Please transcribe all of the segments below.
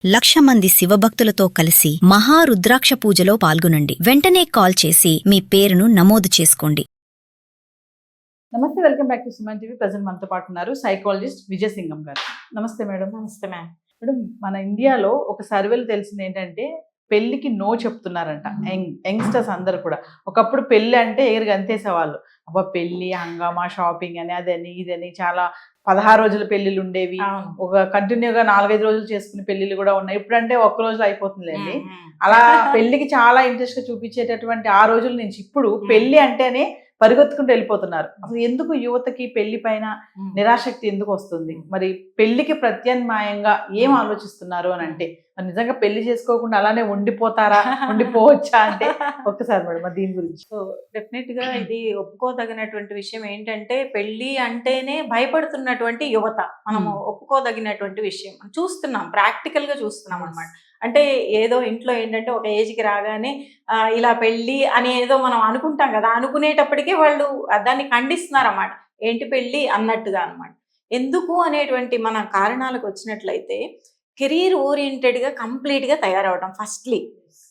1,00,000 మంది శివభక్తులతో కలిసి మహారుద్రాక్ష పూజలో పాల్గొనండి. వెంటనే కాల్ చేసి మీ పేరును నమోదు చేసుకోండి. నమస్తే, welcome back to Suman TV. Present మనతో పాటు ఉన్నారు సైకాలజిస్ట్ విజయసింగం గారు. నమస్తే మేడం. నమస్తే మ్యామ్. మేడం, మన ఇండియాలో ఒక సర్వేలు తెలిసింది ఏంటంటే పెళ్లికి నో చెప్తున్నారంట యంగ్స్టర్స్ అందరు కూడా. ఒకప్పుడు పెళ్లి అంటే ఎగరికి అంతేసేవాళ్ళు. అబ్బా పెళ్లి హంగామా, షాపింగ్ అని, అదని ఇదని, చాలా 16 రోజుల పెళ్లిళ్ళు ఉండేవి. ఒక కంటిన్యూగా 4-5 రోజులు చేసుకునే పెళ్లిళ్ళు కూడా ఉన్నాయి. ఇప్పుడంటే ఒక్క రోజులో అయిపోతుందిలేండి. అలా పెళ్లికి చాలా ఇంట్రెస్ట్ గా చూపించేటటువంటి ఆ రోజుల నుంచి ఇప్పుడు పెళ్లి అంటేనే పరిగెత్తుకుంటూ వెళ్ళిపోతున్నారు. అసలు ఎందుకు యువతకి పెళ్లి పైన నిరాశక్తి ఎందుకు వస్తుంది? మరి పెళ్లికి ప్రత్యామ్నాయంగా ఏం ఆలోచిస్తున్నారు అని అంటే, మరి నిజంగా పెళ్లి చేసుకోకుండా అలానే ఉండిపోతారా, ఉండిపోవచ్చా అంటే ఒక్కసారి మేడం మరి దీని గురించి. సో డెఫినెట్ గా ఇది ఒప్పుకోదగినటువంటి విషయం ఏంటంటే, పెళ్లి అంటేనే భయపడుతున్నటువంటి యువత మనము ఒప్పుకోదగినటువంటి విషయం చూస్తున్నాం, ప్రాక్టికల్ గా చూస్తున్నాం అనమాట. అంటే ఏదో ఇంట్లో ఏంటంటే ఒక ఏజ్కి రాగానే ఇలా పెళ్ళి అని ఏదో మనం అనుకుంటాం కదా, అనుకునేటప్పటికీ వాళ్ళు దాన్ని ఖండిస్తున్నారు అన్నమాట. ఏంటి పెళ్ళి అన్నట్టుగా అనమాట. ఎందుకు అనేటువంటి మన కారణాలకు వచ్చినట్లయితే, కెరీర్ ఓరియంటెడ్గా కంప్లీట్గా తయారవడం. ఫస్ట్లీ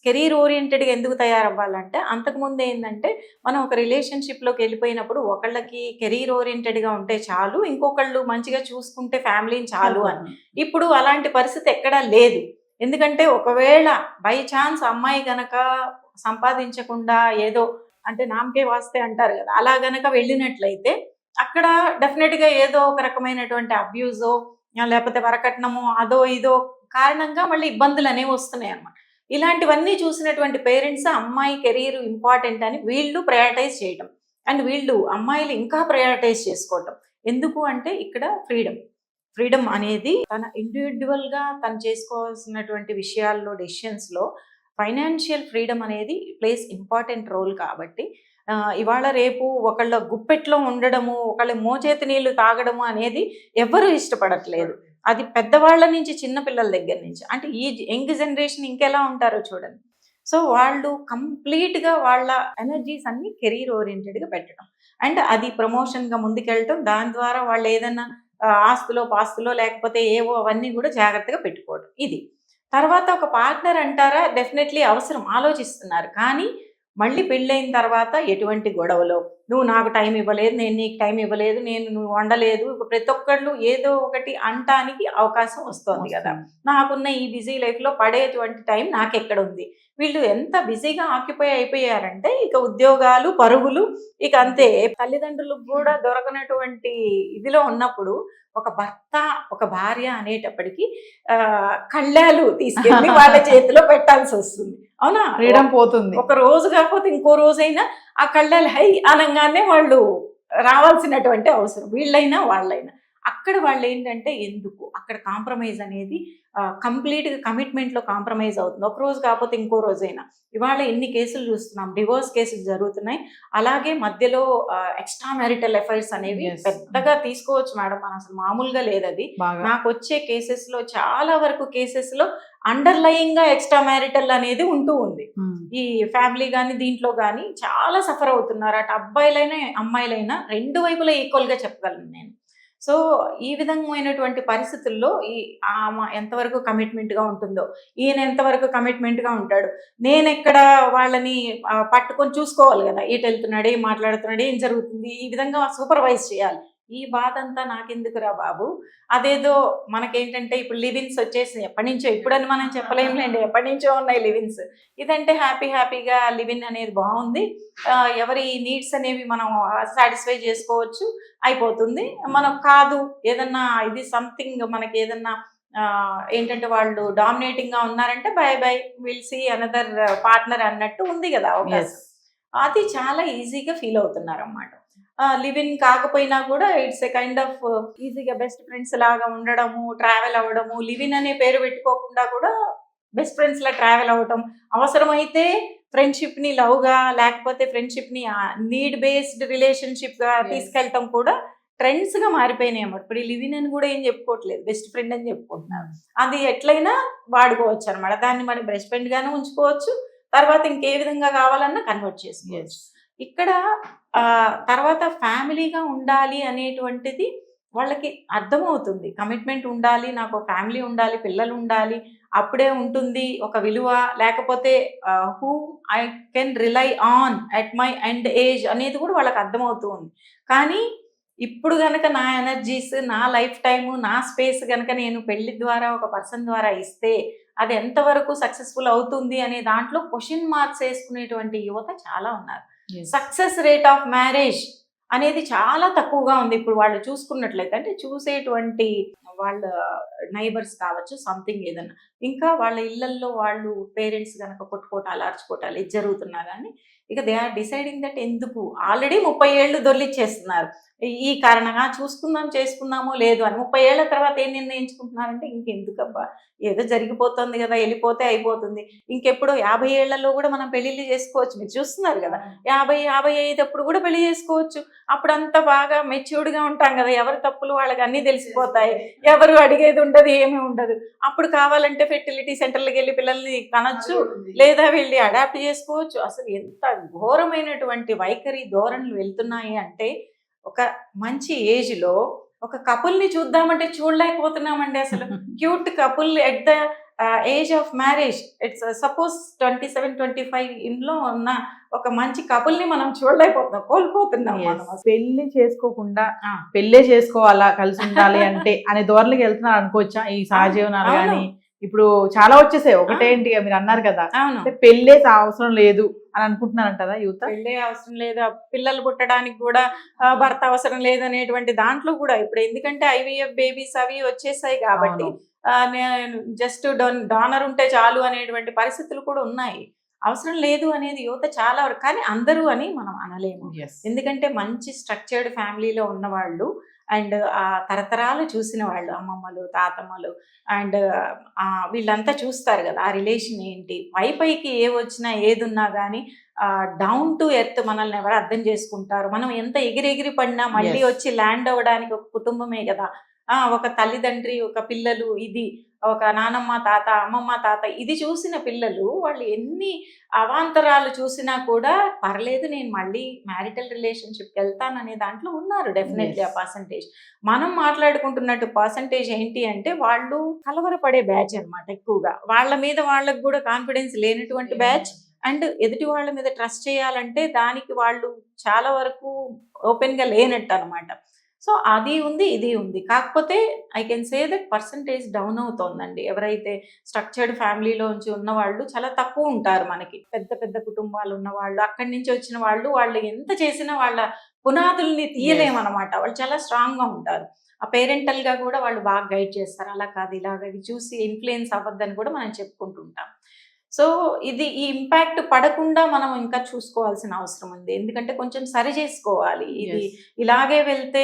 కెరీర్ ఓరియంటెడ్గా ఎందుకు తయారవ్వాలంటే, అంతకుముందు ఏంటంటే మనం ఒక రిలేషన్షిప్లోకి వెళ్ళిపోయినప్పుడు ఒకళ్ళకి కెరీర్ ఓరియంటెడ్గా ఉంటే చాలు, ఇంకొకళ్ళు మంచిగా చూసుకుంటే ఫ్యామిలీని చాలు అని. ఇప్పుడు అలాంటి పరిస్థితి ఎక్కడా లేదు. ఎందుకంటే ఒకవేళ బై ఛాన్స్ అమ్మాయి గనక సంపాదించకుండా ఏదో అంటే నామకే వాస్తే అంటారు కదా, అలా గనక వెళ్ళినట్లయితే అక్కడ డెఫినెట్గా ఏదో ఒక రకమైనటువంటి అబ్యూజో లేకపోతే వరకట్నమో అదో ఇదో కారణంగా మళ్ళీ ఇబ్బందులు అనేవి వస్తున్నాయి అన్నమాట. ఇలాంటివన్నీ చూసినటువంటి పేరెంట్స్ అమ్మాయి కెరీర్ ఇంపార్టెంట్ అని వీళ్ళు ప్రయారిటైజ్ చేయడం, అండ్ వీళ్ళు అమ్మాయిలు ఇంకా ప్రయారిటైజ్ చేసుకోవటం. ఎందుకు అంటే ఇక్కడ ఫ్రీడమ్ అనేది తన ఇండివిజువల్గా తను చేసుకోవాల్సినటువంటి విషయాల్లో, డెసిషన్స్లో ఫైనాన్షియల్ ఫ్రీడమ్ అనేది ప్లేస్ ఇంపార్టెంట్ రోల్. కాబట్టి ఇవాళ రేపు ఒకళ్ళ గుప్పెట్లో ఉండడము, ఒకళ్ళ మోచేతి నీళ్లు తాగడము అనేది ఎవ్వరూ ఇష్టపడట్లేదు. అది పెద్దవాళ్ళ నుంచి చిన్నపిల్లల దగ్గర నుంచి. అంటే ఈ యంగ్ జనరేషన్ ఇంకెలా ఉంటారో చూడండి. సో వాళ్ళు కంప్లీట్గా వాళ్ళ ఎనర్జీస్ అన్ని కెరీర్ ఓరియంటెడ్గా పెట్టడం, అండ్ అది ప్రమోషన్గా ముందుకెళ్ళటం. దాని ద్వారా వాళ్ళు ఏదన్నా ఆస్తులో పాస్తులో లేకపోతే ఏవో అవన్నీ కూడా జాగ్రత్తగా పెట్టుకోవడం. ఇది తర్వాత ఒక పార్ట్నర్ అంటారా, డెఫినెట్లీ అవసరం, ఆలోచిస్తున్నారు. కానీ మళ్ళీ పెళ్ళైన తర్వాత ఎటువంటి గొడవలో, నువ్వు నాకు టైం ఇవ్వలేదు, నేను నీకు టైం ఇవ్వలేదు, నువ్వు వండలేదు, ప్రతి ఒక్కళ్ళు ఏదో ఒకటి అంటానికి అవకాశం వస్తుంది కదా. నాకున్న ఈ బిజీ లైఫ్లో పడేటువంటి టైం నాకెక్కడ ఉంది? వీళ్ళు ఎంత బిజీగా ఆక్యుపై అయిపోయారంటే ఇక ఉద్యోగాలు, పరుగులు, ఇక అంతే. తల్లిదండ్రులకు కూడా దొరకనటువంటి ఇదిలో ఉన్నప్పుడు ఒక భర్త, ఒక భార్య అనేటప్పటికీ కళ్ళాలు తీసుకెళ్ళి వాళ్ళ చేతిలో పెట్టాల్సి వస్తుంది. అవునా? ఫ్రీడమ్ పోతుంది. ఒక రోజు కాకపోతే ఇంకో రోజైనా ఆ కళ్ళాలు హై అనగానే వాళ్ళు రావాల్సినటువంటి అవసరం, వీళ్ళైనా వాళ్ళైనా. అక్కడ వాళ్ళు ఏంటంటే ఎందుకు అక్కడ కాంప్రమైజ్ అనేది కంప్లీట్గా కమిట్మెంట్లో కాంప్రమైజ్ అవుతుంది. ఒక రోజు కాకపోతే ఇంకో రోజైనా. ఇవాళ ఎన్ని కేసులు చూస్తున్నాం, డివోర్స్ కేసులు జరుగుతున్నాయి. అలాగే మధ్యలో ఎక్స్ట్రా మ్యారిటల్ అఫైర్స్ అనేవి పెద్దగా తీసుకోవచ్చు మేడం, మనం అసలు మామూలుగా లేదు అది. నాకు వచ్చే కేసెస్లో చాలా వరకు కేసెస్లో అండర్లయింగ్ గా ఎక్స్ట్రా మ్యారిటల్ అనేది ఉంటూ ఉంది. ఈ ఫ్యామిలీ కానీ దీంట్లో కానీ చాలా సఫర్ అవుతున్నారు. అటు అబ్బాయిలైనా అమ్మాయిలైనా రెండు వైపులా ఈక్వల్ గా చెప్పగలను నేను. సో ఈ విధమైనటువంటి పరిస్థితుల్లో ఈ ఆమె ఎంతవరకు కమిట్మెంట్గా ఉంటుందో, ఈయన ఎంతవరకు కమిట్మెంట్గా ఉంటాడు, నేను ఎక్కడ వాళ్ళని పట్టుకొని చూసుకోవాలి కదా, ఎటు వెళ్తున్నాడు, ఏం మాట్లాడుతున్నాడు, ఏం జరుగుతుంది, ఈ విధంగా సూపర్వైజ్ చేయాలి. ఈ బాధ అంతా నాకెందుకురా బాబు. అదేదో మనకేంటంటే ఇప్పుడు లివిన్స్ వచ్చేసి ఎప్పటి నుంచో, ఇప్పుడని మనం చెప్పలేములేండి, ఎప్పటి నుంచో ఉన్నాయి లివిన్స్. ఇదంటే హ్యాపీగా లివిన్ అనేది బాగుంది, ఎవరి నీడ్స్ అనేవి మనం సాటిస్ఫై చేసుకోవచ్చు, అయిపోతుంది. మనం కాదు ఏదన్నా ఇది సంథింగ్ మనకి ఏదన్నా ఏంటంటే వాళ్ళు డామినేటింగ్ గా ఉన్నారంటే bye will see another partner అన్నట్టు ఉంది కదా అవకాశం. అది చాలా ఈజీగా ఫీల్ అవుతున్నారు అన్నమాట. లివిన్ కాకపోయినా కూడా ఇట్స్ ఏ కైండ్ ఆఫ్ ఈజీగా బెస్ట్ ఫ్రెండ్స్ లాగా ఉండడము, ట్రావెల్ అవ్వడము, లివిన్ అనే పేరు పెట్టుకోకుండా కూడా బెస్ట్ ఫ్రెండ్స్ లా ట్రావెల్ అవ్వటం, అవసరమైతే ఫ్రెండ్షిప్ ని లవ్ గా లేకపోతే ఫ్రెండ్షిప్ ని నీడ్ బేస్డ్ రిలేషన్షిప్ గా తీసుకెళ్ళటం కూడా ట్రెండ్స్ గా మారిపోయినాయి అన్నమాట. ఇప్పుడు ఈ లివిన్ అని కూడా ఏం చెప్పుకోవట్లేదు, బెస్ట్ ఫ్రెండ్ అని చెప్పుకుంటున్నారు. అది ఎట్లయినా వాడుకోవచ్చు అనమాట. దాన్ని మనం బెస్ట్ ఫ్రెండ్ గానే ఉంచుకోవచ్చు, తర్వాత ఇంకే విధంగా కావాలన్నా కన్వర్ట్ చేసుకోవచ్చు. ఇక్కడ తర్వాత ఫ్యామిలీగా ఉండాలి అనేటువంటిది వాళ్ళకి అర్థమవుతుంది. కమిట్మెంట్ ఉండాలి, నాకు ఫ్యామిలీ ఉండాలి, పిల్లలు ఉండాలి అప్పుడే ఉంటుంది ఒక విలువ, లేకపోతే who I can rely on at my end age అనేది కూడా వాళ్ళకి అర్థమవుతూ ఉంది. కానీ ఇప్పుడు గనక నా ఎనర్జీస్, నా లైఫ్ టైము, నా స్పేస్ గనక నేను పెళ్లి ద్వారా ఒక పర్సన్ ద్వారా ఇస్తే అది ఎంతవరకు సక్సెస్ఫుల్ అవుతుంది అనే దాంట్లో క్వశ్చన్ మార్క్స్ వేసుకునేటువంటి యువత చాలా ఉన్నారు. సక్సెస్ రేట్ ఆఫ్ మ్యారేజ్ అనేది చాలా తక్కువగా ఉంది ఇప్పుడు వాళ్ళు చూసుకున్నట్లయితే. అంటే చూసేటువంటి వాళ్ళ నైబర్స్ కావచ్చు, సంథింగ్ ఏదన్నా, ఇంకా వాళ్ళ ఇళ్లల్లో వాళ్ళు పేరెంట్స్ కనుక కొట్టుకోటాలు, అరుచుకోటాలు ఇది జరుగుతున్నా కానీ ఇక దే ఆర్ డిసైడింగ్ దట్ ఎందుకు ఆల్రెడీ 30 ఏళ్ళు దొర్లిచ్చేస్తున్నారు. ఈ కారణంగా చూసుకుందాం చేసుకుందామో లేదు అని 30 ఏళ్ల తర్వాత ఏం నిర్ణయించుకుంటున్నారంటే ఇంకెందుకబ్బా, ఏదో జరిగిపోతుంది కదా, వెళ్ళిపోతే అయిపోతుంది, ఇంకెప్పుడు 50 ఏళ్లలో కూడా మనం పెళ్లిళ్ళు చేసుకోవచ్చు. మీరు చూస్తున్నారు కదా, 50-55 అప్పుడు కూడా పెళ్లి చేసుకోవచ్చు. అప్పుడు అంతా బాగా మెచ్యూర్డ్గా ఉంటాం కదా, ఎవరి తప్పులు వాళ్ళకి అన్నీ తెలిసిపోతాయి, ఎవరు అడిగేది ఉండదు, ఏమీ ఉండదు. అప్పుడు కావాలంటే ఫెర్టిలిటీ సెంటర్లకు వెళ్ళి పిల్లల్ని కనొచ్చు, లేదా వెళ్ళి అడాప్ట్ చేసుకోవచ్చు. అసలు ఎంత ఘోరమైనటువంటి వైఖరి ధోరణులు వెళ్తున్నాయి అంటే ఒక మంచి ఏజ్ లో ఒక కపుల్ ని చూద్దామంటే చూడలేకపోతున్నామండి. అసలు cute couple at the age of marriage, it's suppose 27-25 ఇంట్లో ఉన్న ఒక మంచి కపుల్ ని మనం చూడలేకపోతున్నాం, కోల్పోతున్నాం మనం. పెళ్లి చేసుకోకుండా పెళ్ళే చేసుకోవాలా, కలిసి ఉండాలి అంటే అనే ధోరణికి వెళ్తున్నారు అనుకోవచ్చా ఈ సహజీవనాలు కానీ? ఇప్పుడు చాలా వచ్చేసాయి. ఒకటేంటి మీరు అన్నారు కదా, పెళ్ళే అవసరం లేదు అని అనుకుంటున్నారంటారా యూత్? పెళ్ళే అవసరం లేదు, పిల్లలు పుట్టడానికి కూడా భర్త అవసరం లేదు అనేటువంటి దాంట్లో కూడా ఇప్పుడు ఎందుకంటే IVF బేబీస్ అవి వచ్చేసాయి కాబట్టి జస్ట్ డోనర్ ఉంటే చాలు అనేటువంటి పరిస్థితులు కూడా ఉన్నాయి. అవసరం లేదు అనేది యువత చాలా వరకు, కానీ అందరూ అని మనం అనలేము. ఎందుకంటే మంచి స్ట్రక్చర్డ్ ఫ్యామిలీలో ఉన్నవాళ్ళు అండ్ ఆ తరతరాలు చూసిన వాళ్ళు, అమ్మమ్మలు, తాతమ్మలు అండ్ వీళ్ళంతా చూస్తారు కదా ఆ రిలేషన్ ఏంటి, పైకి ఏ వచ్చినా ఏది ఉన్నా కానీ డౌన్ టు ఎర్త్ మనల్ని ఎవరు అర్థం చేసుకుంటారు. మనం ఎంత ఎగిరెగిరి పడినా మళ్ళీ వచ్చి ల్యాండ్ అవ్వడానికి ఒక కుటుంబమే కదా, ఒక తల్లిదండ్రి, ఒక పిల్లలు, ఇది ఒక నానమ్మ తాత, అమ్మమ్మ తాత, ఇది చూసిన పిల్లలు వాళ్ళు ఎన్ని అవాంతరాలు చూసినా కూడా పర్లేదు, నేను మళ్ళీ మ్యారిటల్ రిలేషన్షిప్కి వెళ్తాననే దాంట్లో ఉన్నారు డెఫినెట్లీ. ఆ పర్సంటేజ్ మనం మాట్లాడుకుంటున్నట్టు పర్సంటేజ్ ఏంటి అంటే వాళ్ళు కలవరపడే బ్యాచ్ అనమాట. ఎక్కువగా వాళ్ళ మీద వాళ్ళకు కూడా కాన్ఫిడెన్స్ లేనటువంటి బ్యాచ్, అండ్ ఎదుటి వాళ్ళ మీద ట్రస్ట్ చేయాలంటే దానికి వాళ్ళు చాలా వరకు ఓపెన్గా లేనట్టు అనమాట. సో అది ఉంది, ఇది ఉంది. కాకపోతే I can say that percentage down అవుతోందండి. ఎవరైతే స్ట్రక్చర్డ్ ఫ్యామిలీలోంచి ఉన్న వాళ్ళు చాలా తక్కువ ఉంటారు. మనకి పెద్ద పెద్ద కుటుంబాలు ఉన్న వాళ్ళు, అక్కడి నుంచి వచ్చిన వాళ్ళు ఎంత చేసినా వాళ్ళ పునాదుల్ని తీయలేమన్నమాట. వాళ్ళు చాలా స్ట్రాంగ్గా ఉంటారు. ఆ పేరెంటల్గా కూడా వాళ్ళు బాగా గైడ్ చేస్తారు. అలా కాదు, ఇలాగ ఇవి చూసి ఇన్ఫ్లుయెన్స్ అవ్వద్దని కూడా మనం చెప్పుకుంటుంటాం. సో ఇది ఈ ఇంపాక్ట్ పడకుండా మనం ఇంకా చూసుకోవాల్సిన అవసరం ఉంది. ఎందుకంటే కొంచెం సరి చేసుకోవాలి. ఇది ఇలాగే వెళ్తే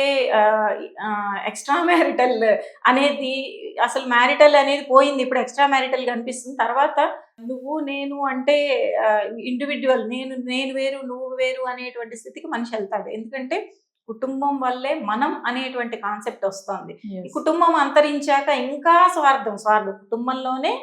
ఎక్స్ట్రా మ్యారిటల్ అనేది, అసలు మ్యారిటల్ అనేది పోయింది, ఇప్పుడు ఎక్స్ట్రా మ్యారిటల్ కనిపిస్తుంది. తర్వాత నువ్వు నేను అంటే ఇండివిజువల్, నేను వేరు నువ్వు వేరు అనేటువంటి స్థితికి మనిషి వెళ్తాడు. ఎందుకంటే కుటుంబం వల్లే మనం అనేటువంటి కాన్సెప్ట్ వస్తుంది. కుటుంబం అంతరించాక ఇంకా స్వార్థం కుటుంబంలోనే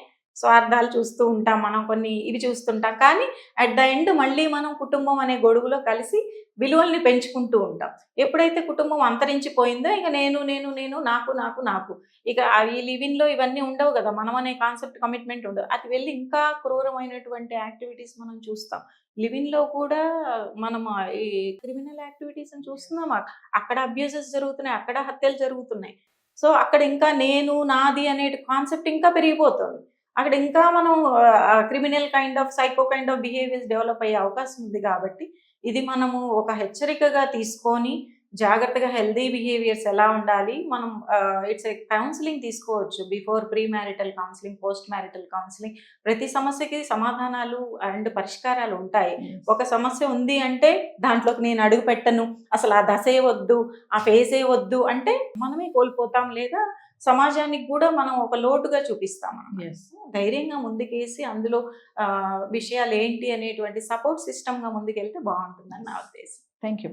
స్వార్థాలు చూస్తూ ఉంటాం మనం, కొన్ని ఇవి చూస్తుంటాం. కానీ అట్ ద ఎండ్ మళ్ళీ మనం కుటుంబం అనే గొడుగులో కలిసి విలువల్ని పెంచుకుంటూ ఉంటాం. ఎప్పుడైతే కుటుంబం అంతరించిపోయిందో ఇక నేను నాకు ఇక ఈ లివిన్లో ఇవన్నీ ఉండవు కదా, మనం అనే కాన్సెప్ట్, కమిట్మెంట్ ఉండదు. అది వెళ్ళి ఇంకా క్రూరమైనటువంటి యాక్టివిటీస్ మనం చూస్తాం. లివిన్లో కూడా మనం ఈ క్రిమినల్ యాక్టివిటీస్ చూస్తున్నాం. అక్కడ అబ్యూజెస్ జరుగుతున్నాయి, అక్కడ హత్యలు జరుగుతున్నాయి. సో అక్కడ ఇంకా నేను నాది అనే కాన్సెప్ట్ ఇంకా పెరిగిపోతుంది. అక్కడ ఇంకా మనం criminal kind of psycho kind of behaviours develop అయ్యే అవకాశం ఉంది. కాబట్టి ఇది మనము ఒక హెచ్చరికగా తీసుకొని జాగ్రత్తగా హెల్దీ బిహేవియర్స్ ఎలా ఉండాలి, మనం ఇట్స్ ఏ కౌన్సిలింగ్ తీసుకోవచ్చు. Before pre marital counselling, post marital counselling. ప్రతి సమస్యకి సమాధానాలు అండ్ పరిష్కారాలు ఉంటాయి. ఒక సమస్య ఉంది అంటే దాంట్లోకి నేను అడుగు పెట్టను, అసలు ఆ దశే వద్దు, ఆ ఫేజే వద్దు అంటే మనమే కోల్పోతాం, లేదా సమాజానికి కూడా మనం ఒక లోటుగా చూపిస్తాం. ధైర్యంగా ముందుకేసి అందులో విషయాలు ఏంటి అనేటువంటి సపోర్ట్ సిస్టమ్గా ముందుకెళ్తే బాగుంటుందని నా ఉద్దేశం. Thank you.